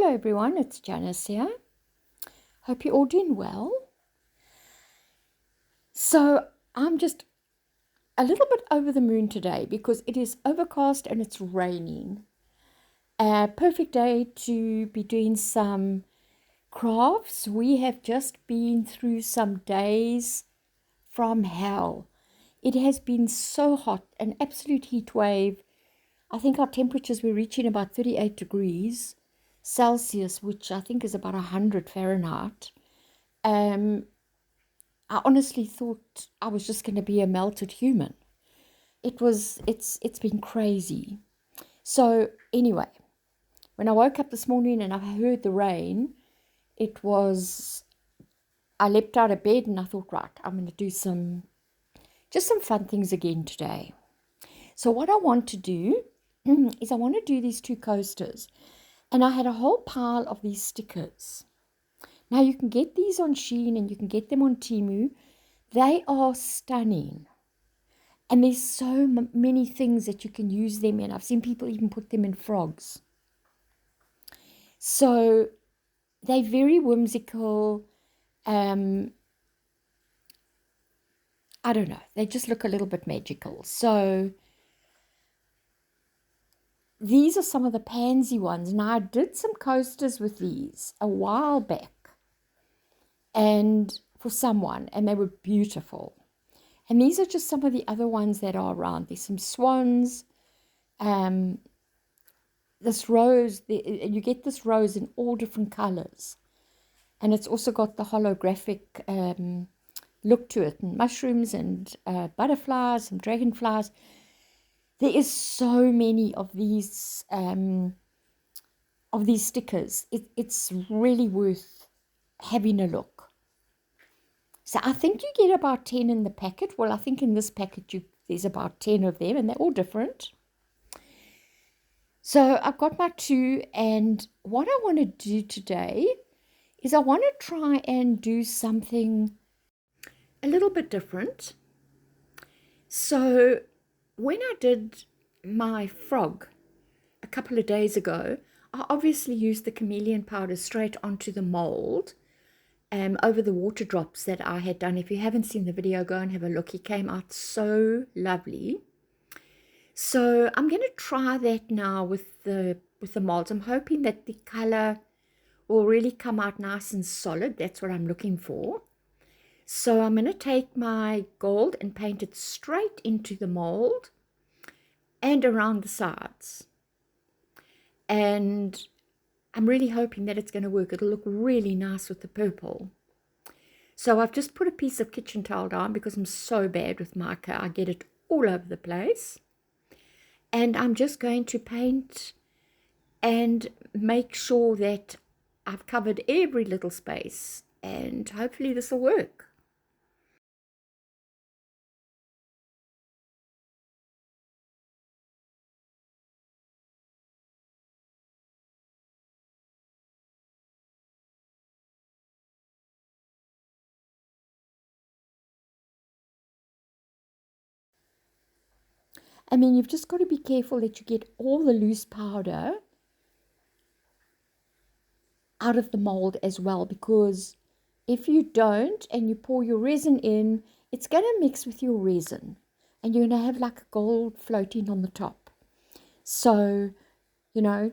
Hello everyone, it's Janice here. Hope you're all doing well. So I'm just a little bit over the moon today because it is overcast and it's raining. A perfect day to be doing some crafts. We have just been through some days from hell. It has been so hot, an absolute heat wave. I think our temperatures were reaching about 38 degrees Celsius, which I think is about 100 Fahrenheit. I honestly thought I was just going to be a melted human. It's been crazy. So anyway, when I woke up this morning and I heard the rain, I leapt out of bed and I thought, right, I'm going to do some fun things again today. So what I want to do is I want to do these two coasters. And I had a whole pile of these stickers. Now you can get these on Shein and you can get them on Temu. They are stunning. And there's so many things that you can use them in. I've seen people even put them in frogs. So they're very whimsical. I don't know. They just look a little bit magical. So these are some of the pansy ones. Now I did some coasters with these a while back. And for someone, and they were beautiful. And these are just some of the other ones that are around. There's some swans, this rose, you get this rose in all different colors. And it's also got the holographic look to it, and mushrooms and butterflies and dragonflies. There is so many of these stickers. It's really worth having a look. So I think you get about 10 in the packet. Well, I think in this packet there's about 10 of them, and they're all different. So I've got my two, and what I want to do today is I want to try and do something a little bit different. So when I did my frog a couple of days ago, I obviously used the chameleon powder straight onto the mold. Over the water drops that I had done. If you haven't seen the video, go and have a look. He came out so lovely. So I'm going to try that now with the molds. I'm hoping that the color will really come out nice and solid. That's what I'm looking for. So I'm going to take my gold and paint it straight into the mold and around the sides. And I'm really hoping that it's going to work. It'll look really nice with the purple. So I've just put a piece of kitchen towel down because I'm so bad with mica. I get it all over the place. And I'm just going to paint and make sure that I've covered every little space. And hopefully this will work. I mean, you've just got to be careful that you get all the loose powder out of the mold as well, because if you don't and you pour your resin in, it's going to mix with your resin and you're going to have like a gold floating on the top. So, I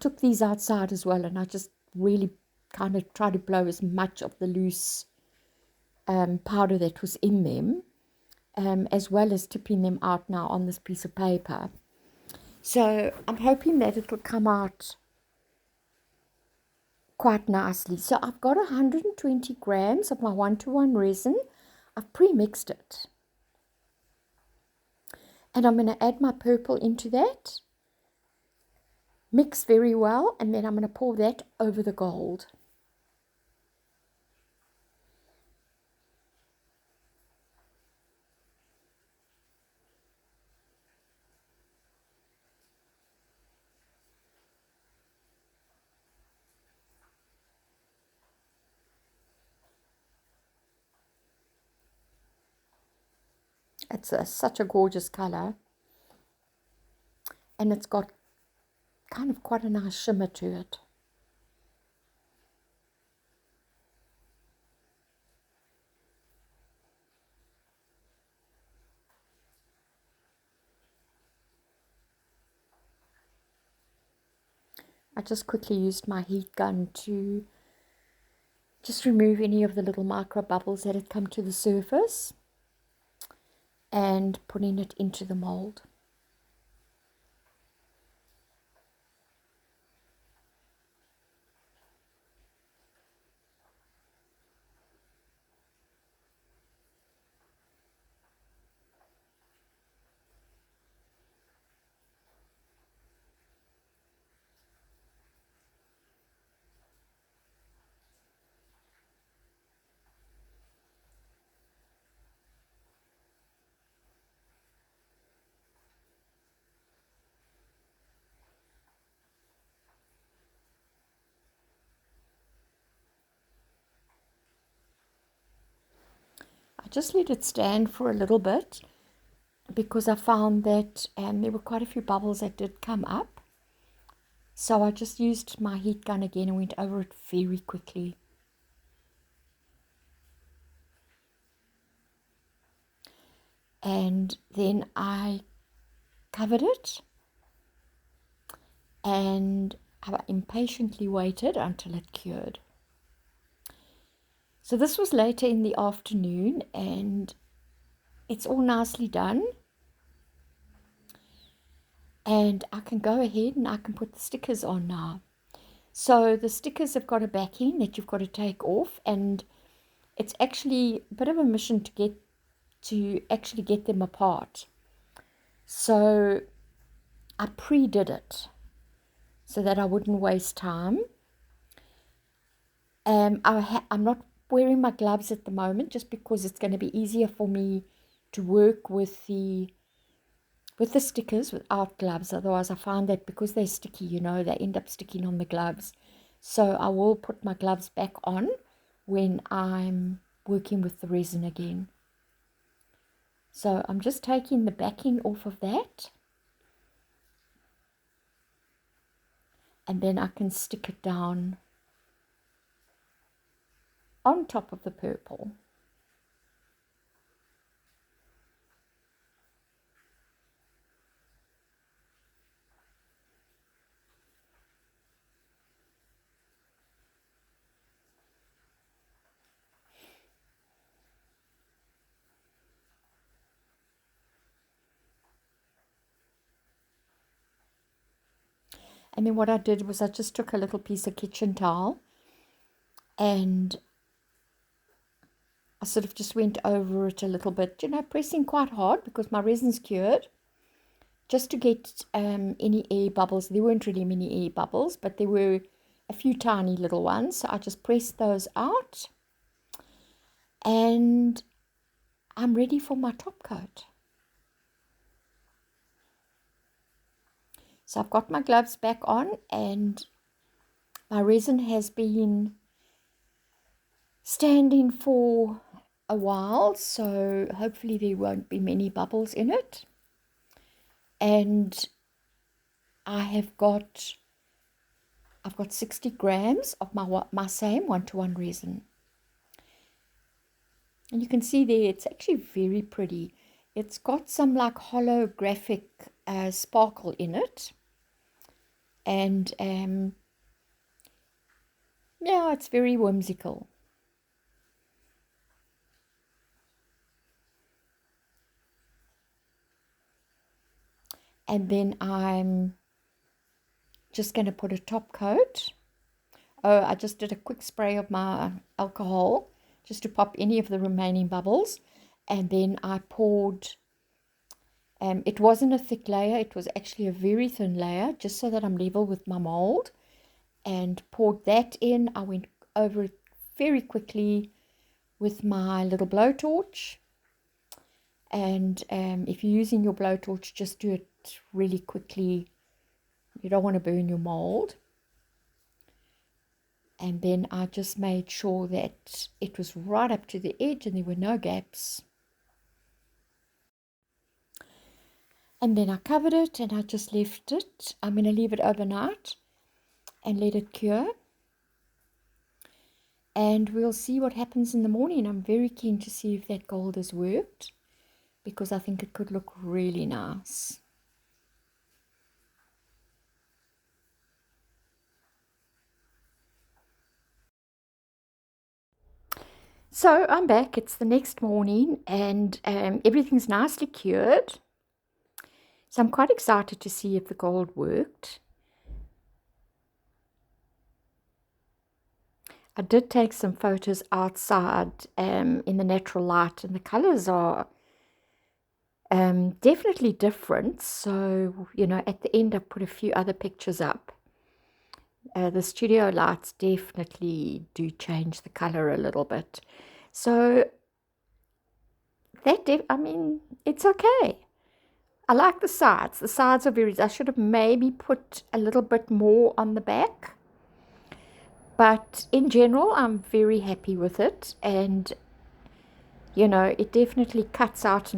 took these outside as well, and I just really kind of tried to blow as much of the loose powder that was in them, as well as tipping them out now on this piece of paper. So I'm hoping that it'll come out quite nicely. So I've got 120 grams of my 1-to-1 resin. I've pre-mixed it. And I'm going to add my purple into that. Mix very well, and then I'm going to pour that over the gold. It's such a gorgeous color, and it's got kind of quite a nice shimmer to it. I just quickly used my heat gun to just remove any of the little micro bubbles that had come to the surface and putting it into the mold. I just let it stand for a little bit because I found that there were quite a few bubbles that did come up. So I just used my heat gun again and went over it very quickly. And then I covered it and I impatiently waited until it cured. So this was later in the afternoon and it's all nicely done. And I can go ahead and I can put the stickers on now. So the stickers have got a backing that you've got to take off, and it's actually a bit of a mission to actually get them apart. So I pre-did it so that I wouldn't waste time. I'm not wearing my gloves at the moment just because it's going to be easier for me to work with the stickers without gloves. Otherwise I find that because they're sticky, you know, they end up sticking on the gloves. So I will put my gloves back on when I'm working with the resin again. So I'm just taking the backing off of that, and then I can stick it down on top of the purple. And then what I did was I just took a little piece of kitchen towel and I sort of just went over it a little bit, you know, pressing quite hard because my resin's cured, just to get any air bubbles. There weren't really many air bubbles, but there were a few tiny little ones. So I just pressed those out and I'm ready for my top coat. So I've got my gloves back on and my resin has been standing for a while, so hopefully there won't be many bubbles in it. And I've got 60 grams of my same 1-to-1 resin. And you can see there it's actually very pretty. It's got some like holographic sparkle in it. And yeah, it's very whimsical. And then I'm just going to put a top coat. Oh, I just did a quick spray of my alcohol just to pop any of the remaining bubbles. And then I poured, it wasn't a thick layer, it was actually a very thin layer, just so that I'm level with my mold. And poured that in. I went over it very quickly with my little blowtorch. And if you're using your blowtorch, just do it really quickly. You don't want to burn your mold. And then I just made sure that it was right up to the edge and there were no gaps. And then I covered it and I just left it. I'm going to leave it overnight and let it cure. And we'll see what happens in the morning. I'm very keen to see if that gold has worked, because I think it could look really nice. So I'm back. It's the next morning and everything's nicely cured. So I'm quite excited to see if the gold worked. I did take some photos outside in the natural light, and the colors are definitely different. So, you know, at the end I put a few other pictures up. The studio lights definitely do change the color a little bit. So I mean, it's okay. I like the sides. The sides are very, I should have maybe put a little bit more on the back. But in general, I'm very happy with it. And, you know, it definitely cuts out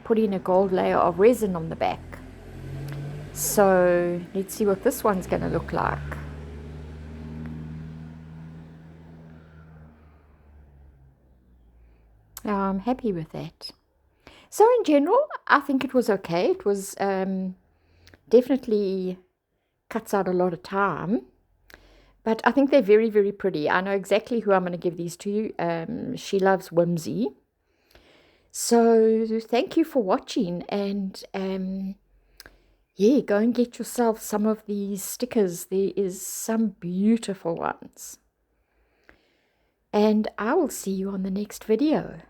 putting a gold layer of resin on the back. So let's see what this one's going to look like. I'm happy with that. So in general, I think it was okay. It was definitely cuts out a lot of time. But I think they're very, very pretty. I know exactly who I'm going to give these to. She loves whimsy. So thank you for watching. And yeah, go and get yourself some of these stickers. There is some beautiful ones. And I will see you on the next video.